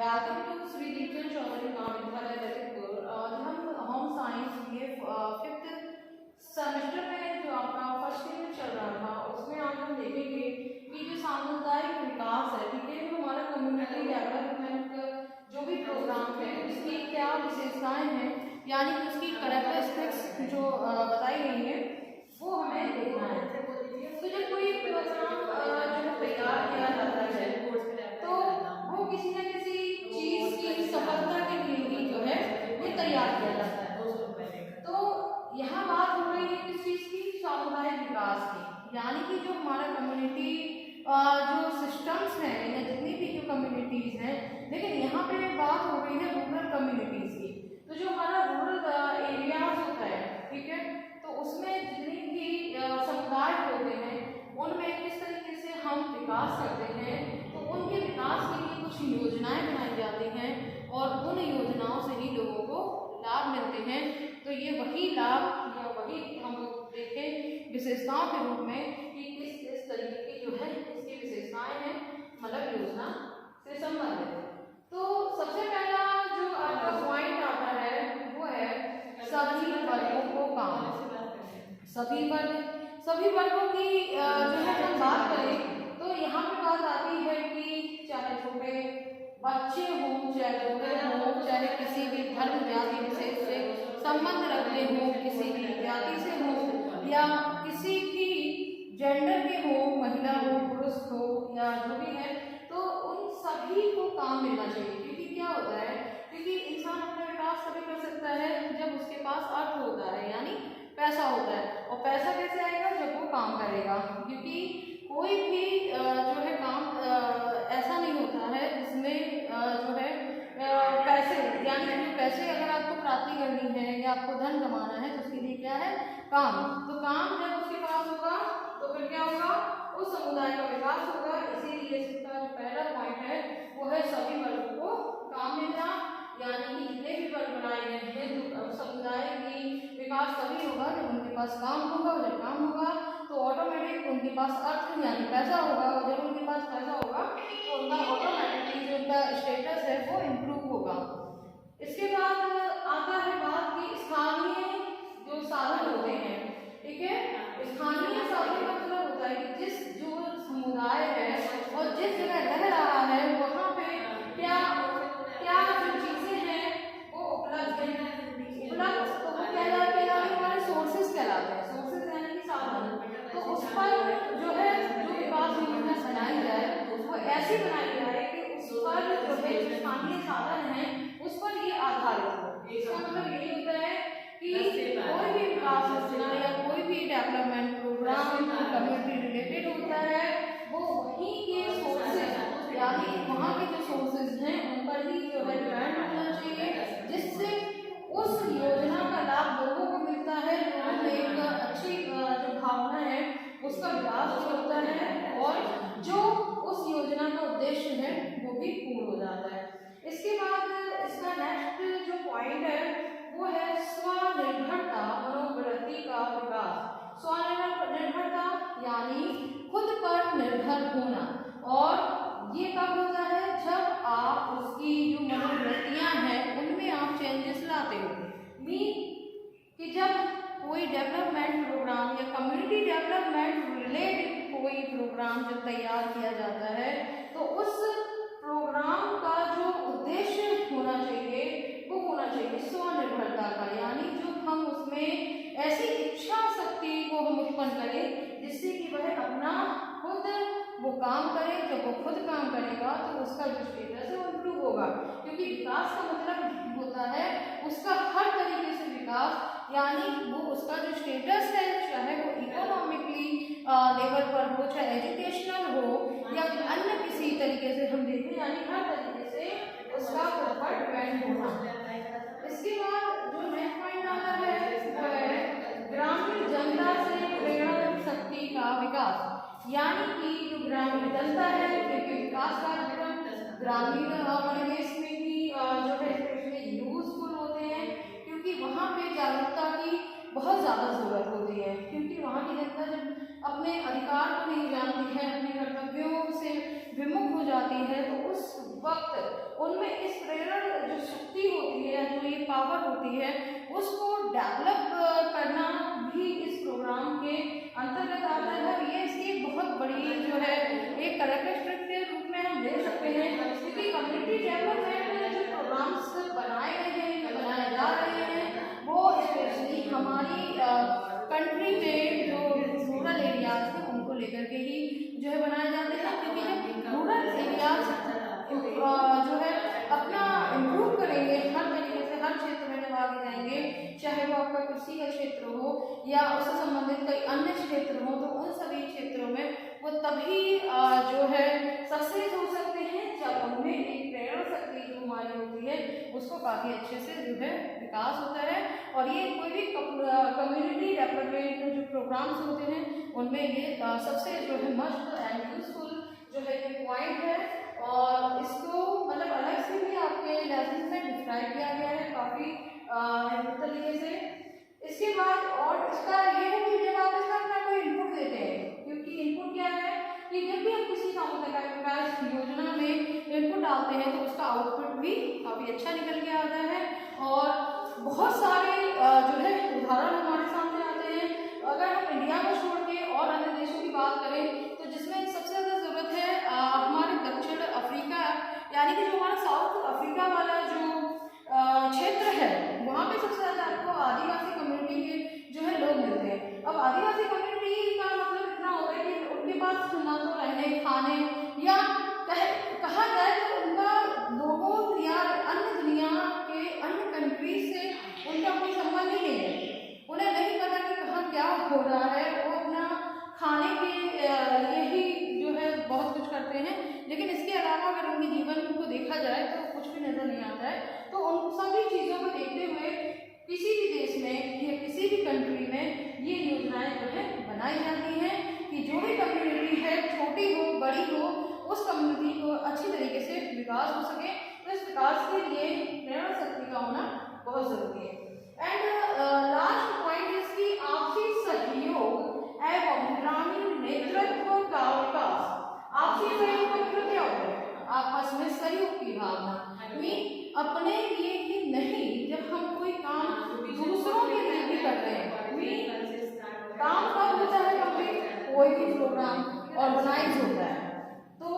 Welcome to Shri Deepchand Chaudhary महाविद्यालय ललितपुर। आज हम होम साइंस ये 5th सेमेस्टर में जो आपका फर्स्ट ईयर में चल रहा था उसमें आज हम देखेंगे कि जो सामुदायिक विकास है, ठीक है, जो हमारा कम्युनिटी डेवलपमेंट जो भी प्रोग्राम है उसकी क्या विशेषताएं हैं, यानी कि उसकी कैरेक्टरिस्टिक्स जो बताई गई है वो हमें देखना है। तो जब कोई प्रोग्राम जो तैयार किया जाता है तो वो किसी न किसी चीज की सफलता के लिए ही जो है ये तैयार किया जाता है। तो यहाँ बात हो रही है किस चीज की, सामुदायिक विकास की, यानी कि जो हमारा कम्युनिटी जो सिस्टम्स हैं या जितनी भी जो कम्युनिटीज हैं, लेकिन यहाँ पे बात हो रही है रूरल कम्युनिटीज की। तो जो हमारा रूरल एरियाज होता है, ठीक है, तो उसमें जितनी भी समुदाय होते हैं उनमें किस तरीके से हम विकास करते हैं, तो उनके विकास के लिए कुछ योजनाएं बनाई जाती हैं और उन योजनाओं से ही लोगों को लाभ मिलते हैं। तो ये वही लाभ या वही हम देखें विशेषताओं के रूप में कि किस तरीके की जो है इसकी विशेषताएं हैं, मतलब योजना से संबंधित। तो सबसे पहला जो आपका पॉइंट आता है वो है सभी वर्गों को काम। सभी वर्गों की जो है हम बात करें तो यहाँ पे बात आती है कि चाहे छोटे बच्चे हों, चाहे बूढ़े हों, चाहे किसी भी धर्म जाति विशेष से संबंध रखते हों, किसी भी जाति से हो या किसी की जेंडर के हो, महिला हो, पुरुष हो या जो भी है, तो उन सभी को काम मिलना चाहिए। क्योंकि क्या होता है, क्योंकि इंसान अपना विकास तभी कर सकता है जब उसके पास अर्थ होता है, यानी पैसा होता है। और पैसा कैसे आएगा, जब वो काम करेगा। क्योंकि कोई भी जो है काम ऐसा नहीं होता है जिसमें जो है पैसे, यानी जो पैसे अगर आपको प्राप्ति करनी है या आपको धन कमाना है तो उसके लिए क्या है, काम। तो काम जब उसके पास होगा तो फिर क्या होगा, उस समुदाय का विकास होगा। इसीलिए इसका जो पहला पॉइंट है वो है सभी वर्गों को काम मिलना, यानी कि जितने भी वर्ग बनाए गए हैं तो समुदाय की विकास तभी होगा जब उनके पास काम होगा, और जब काम होगा तो ऑटोमेटिक उनके पास अर्थ यानी पैसा होगा, और जब उनके पास पैसा होगा तो उनका ऑटोमेटिकली जो उनका स्टेटस है वो इम्प्रूव होगा। इसके बाद आता है बात की स्थानीय जो साधन होते हैं, ठीक है। स्थानीय साधन का मतलब होता है कि जिस जो समुदाय है और जिस जगह रह रहा है वहाँ पे क्या क्या जो चीजें हैं वो उपलब्ध है, उपलब्ध तो वो कहलाते हैं हमारे सोर्सेज कहलाते हैं। सोर्सेज यानी कि साधन। तो उस पर जो है जो विकास योजना बनाई जाए वो ऐसी बनाई जाए कि उस पर जो है स्थानीय साधन है उस पर ये आधारित हो। इसका मतलब यही होता है कि कोई भी विकास योजना या कोई भी डेवलपमेंट प्रोग्राम कम्युनिटी रिलेटेड होता है वो वहीं के सोर्सेज यानी वहाँ के जो सोर्सेज हैं उन पर ही जो है डिपेंड होना चाहिए, जिससे उस योजना का लाभ लोगों को मिलता है, लोगों में एक अच्छी जो भावना है उसका विकास होता है और जो उस योजना का उद्देश्य है वो भी पूर्ण हो जाता है। इसके बाद इसका नेक्स्ट जो पॉइंट है वो है स्वनिर्भरता मनोवृत्ति का विकास। स्वनिर्भरता यानी खुद पर निर्भर होना, और ये कब होता है, जब आप उसकी जो मनोवृत्तियां हैं उनमें आप चेंजेस लाते हो। कि जब कोई डेवलपमेंट प्रोग्राम या कम्युनिटी डेवलपमेंट रिलेटेड कोई प्रोग्राम जब तैयार किया जाता है तो उस प्रोग्राम का जो उद्देश्य होना चाहिए वो होना चाहिए स्वनिर्भरता का, यानी जो हम उसमें ऐसी इच्छा शक्ति को हम उत्पन्न करें जिससे कि वह अपना खुद वो काम करे। जब वो खुद काम करेगा तो उसका जो स्टेटस है वो इम्प्रूव होगा। क्योंकि विकास का मतलब होता है उसका हर तरीके से विकास, यानी वो उसका जो स्टेटस है चाहे वो इकोनॉमिकली लेवल पर हो, चाहे एजुकेशनल हो या अन्य किसी तरीके से हम देखें, यानी हर तरीके से उसका खुद पर डिपेंड होना। इसके बाद जो नेक्स्ट पॉइंट आता है वो है ग्रामीण जनता से प्रेरणा शक्ति का विकास, यानी कि जो ग्रामीण जनता है क्योंकि विकास कार्यक्रम ग्रामीण परिवेश में ही जो है इसमें यूजफुल होते हैं, क्योंकि वहाँ पे जागरूकता की बहुत ज़्यादा जरूरत होती है। क्योंकि वहाँ की जनता जब अपने अधिकार को नहीं जानती है, अपने कर्तव्यों से विमुख हो जाती है, तो उस वक्त उनमें इस प्रेरण जो शक्ति होती है, जो ये पावर होती है, उसको डेवलप करना भी इस प्रोग्राम के अंतर्गत आता है। ये इसकी बहुत बड़ी जो है एक कैरेक्टरिस्टिक के रूप में हम ले सकते हैं, क्योंकि कम्युनिटी डेवलपमेंट में जो प्रोग्राम्स बनाए गए हैं, बनाए जा रहे हैं, वो स्पेशली हमारी कंट्री में जो रूरल एरियाज हैं उनको लेकर के ही जो है बनाए जाते हैं। क्योंकि जब रूरल एरियाज जो है अपना इम्प्रूव करेंगे हर तरीके से, हर क्षेत्र में जब आगे जाएंगे, चाहे वो आपका कृषि का क्षेत्र हो या उससे संबंधित कई अन्य क्षेत्र हो, तो उन सभी क्षेत्रों में वो तभी जो है सक्सेस हो सकते हैं जब उनमें एक प्रेरणा शक्ति जो हमारी होती है उसको काफ़ी अच्छे से जो है विकास होता है। और ये कोई भी कम्युनिटी डेवलपमेंट जो प्रोग्राम्स होते हैं उनमें ये सबसे जो है मस्ट एंड यूजफुल जो है ये पॉइंट है। और इसको मतलब अलग से भी आपके लेसन में डिस्क्राइब किया गया है काफ़ी तरीके से। इसके बाद और इसका ये है कि जब आप इसका अपना कोई इनपुट देते हैं, क्योंकि इनपुट क्या है कि जब भी हम किसी सामुदायिक विकास योजना में इनपुट डालते हैं तो उसका आउटपुट भी काफ़ी अच्छा निकल के आता है। और बहुत सारे जो है उदाहरण हमारे सामने आते हैं। अगर हम इंडिया को छोड़ के और अन्य देशों की बात करें तो जिसमें सबसे ज़्यादा ज़रूरत है हमारे दक्षिण अफ्रीका, यानी कि जो हमारा साउथ अफ्रीका वाला जो क्षेत्र है, वहाँ पे सबसे ज़्यादा आपको आदिवासी कम्युनिटी के जो है लोग मिलते हैं। अब आदिवासी कम्युनिटी का मतलब इतना होता है कि उनके पास ना तो रहने खाने या कहा जाए तो उनका लोगों या अन्य दुनिया के अन्य कंट्री से उनका कोई संबंध ही नहीं है। उन्हें नहीं पता कि कहाँ क्या हो रहा है। वो अपना खाने के लिए ही जो है बहुत कुछ करते हैं, लेकिन इसके अलावा अगर उनके जीवन को देखा जाए तो कुछ भी नज़र नहीं आता है। तो उन सभी चीज़ों को देखते हुए किसी भी देश में या किसी भी कंट्री में ये योजनाएं जो है बनाई जाती हैं कि जो भी कम्युनिटी है, छोटी हो बड़ी हो, उस कम्युनिटी को अच्छी तरीके से विकास हो सके। तो इस विकास के लिए प्रेरणा शक्ति का होना बहुत ज़रूरी है। एंड लास्ट पॉइंट इसकी आपसी सहयोग एवं ग्रामीण नेतृत्व का विकास। आपसी सहयोग का मतलब क्या होता है? आपस में सहयोग की भावना। अपने लिए ही नहीं, जब हम कोई काम दूसरों के लिए भी करते हैं, काम कब होता है कंप्लीट? कोई भी प्रोग्राम ऑर्गेनाइज होता है। तो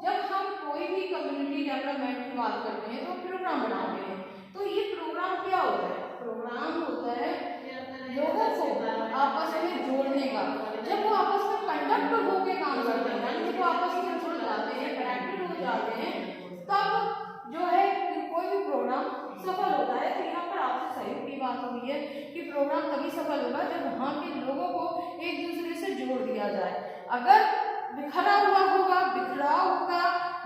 जब हम कोई भी कम्युनिटी डेवलपमेंट की बात करते हैं तो प्रोग्राम बनाते हैं। तो ये प्रोग्राम क्या होता है? प्रोग्राम होता है लोगों को आपस में जोड़ने का। जब वो आपस में कंडक्ट होकर काम करते हैं, यानी वो आपस में जुड़ जाते हैं, कनेक्टेड हो जाते हैं, तब जो है कोई भी प्रोग्राम सफल होता है। तो यहाँ पर आपसे सहयोग की बात हो रही है कि प्रोग्राम तभी सफल होगा जब वहाँ के लोगों को एक दूसरे से जोड़ दिया जाए। अगर बिखरा हुआ होगा, बिखराव होगा,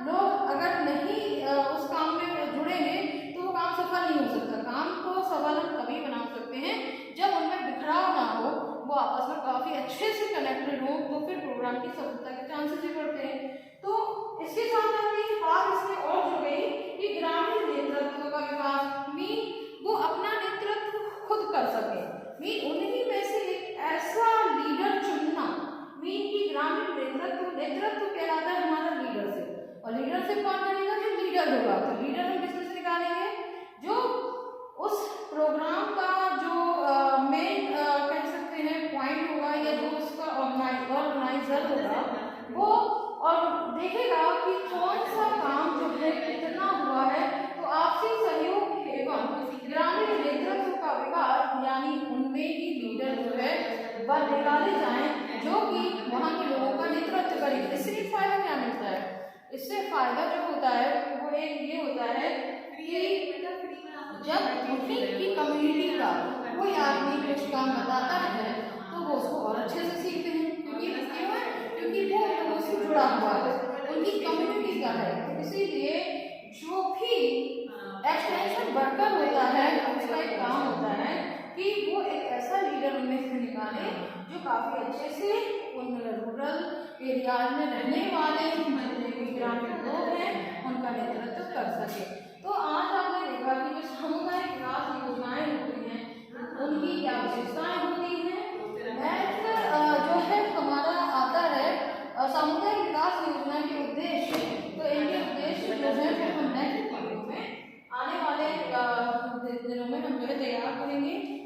लोग अगर नहीं उस काम में जुड़ेंगे तो वो काम सफल नहीं हो सकता। काम को सफल हम तभी बना सकते हैं जब उनमें बिखराव ना हो, वो आपस में काफ़ी अच्छे से कनेक्टेड हो, तो फिर प्रोग्राम की सफलता के चांसेस भी बढ़ते हैं। तो इसके साथ एक बात इसमें और जुड़ गई कि ग्रामीण नेतृत्व का विकास वो अपना नेतृत्व खुद कर सके। उन्हीं में से एक ऐसा लीडर चुनना कि ग्रामीण नेतृत्व कहलाता है हमारा लीडरशिप। और लीडरशिप कौन करेगा? जो लीडर होगा। तो लीडर हम किसमें से निकालेंगे? जो उस प्रोग्राम का जो मेन कह सकते हैं पॉइंट होगा, या जो उसका ऑर्गेनाइजर होगा, वो और देखेगा कि कौन सा काम जो है कितना हुआ है। तो आपसी सहयोग एवं ग्रामीण नेतृत्व का विकास, यानी उनमें ही लीडर जो है वह निकाले जाएं जो कि वहाँ के लोगों का नेतृत्व करें। इससे फायदा क्या मिलता है? इससे फायदा जो होता है वो एक ये होता है कि जब उन्हीं की कम्युनिटी का कोई आदमी कुछ काम बताता है तो वो उसको और अच्छे से सीखते हैं, क्योंकि वो लोगों से जुड़ा हुआ है, उनकी कम्युनिटी का है। तो इसीलिए जो भी एक्सटेंशन वर्कर होता है उसका एक काम होता है कि वो एक ऐसा लीडर उनमें से निकाले जो काफ़ी अच्छे से उन रूरल एरियाज में रहने वाले जितने भी ग्रामीण लोग हैं उनका नेतृत्व कर सके। तो आज आपने देखा कि जो सामुदायिक विकास योजनाएं होती हैं उनकी क्या विशेषताएं होती हैं। जो है हमारा आता है सामुदायिक विकास योजना के उद्देश्य। तो इनके उद्देश्य जो है स्टार्ट करेंगे।